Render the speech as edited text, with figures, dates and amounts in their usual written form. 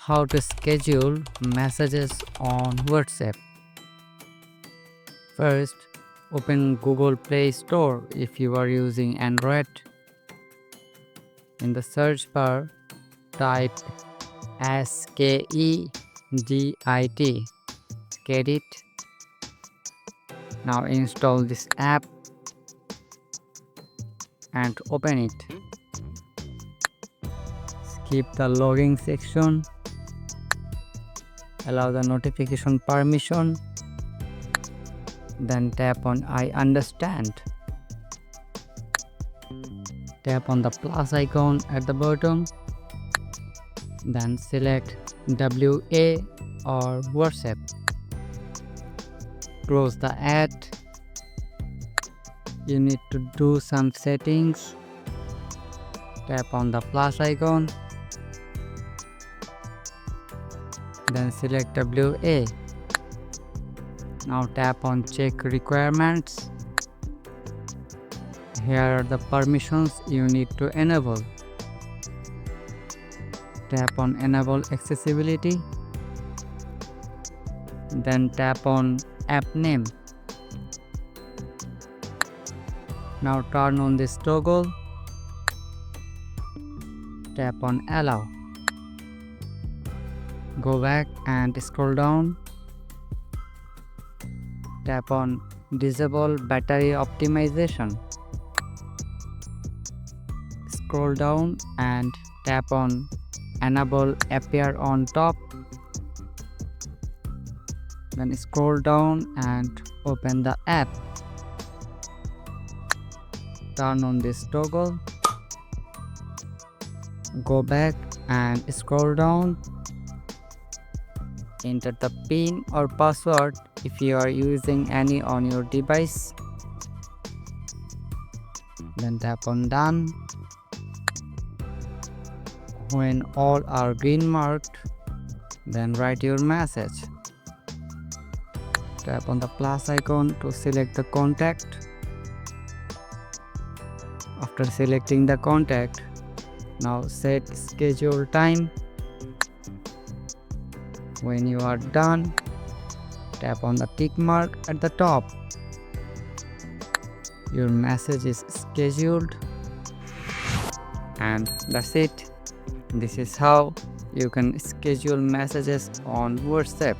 How to schedule messages on WhatsApp. First, open Google Play Store if you are using Android. In the search bar, type SKEDIT, Skedit. Now install this app and open it. Skip the logging section. Allow the notification permission. Then tap on I understand. Tap on the plus icon at the bottom. Then select WA or WhatsApp. Close the ad. You need to do some settings. Tap on the plus icon. Then select WA. Now tap on check requirements. Here are the permissions you need to enable. Tap on enable accessibility. Then tap on app name. Now turn on this toggle. Tap on allow. Go back and scroll down. Tap on disable battery optimization. Scroll down and tap on enable appear on top. Then scroll down and open the app. Turn on this toggle. Go back and scroll down. Enter the PIN or password if you are using any on your device. Then tap on done. When all are green marked, then write your message. Tap on the plus icon to select the contact. After selecting the contact, now set schedule time. When you are done, tap on the tick mark at the top. Your message is scheduled, and that's it. This is how you can schedule messages on WhatsApp.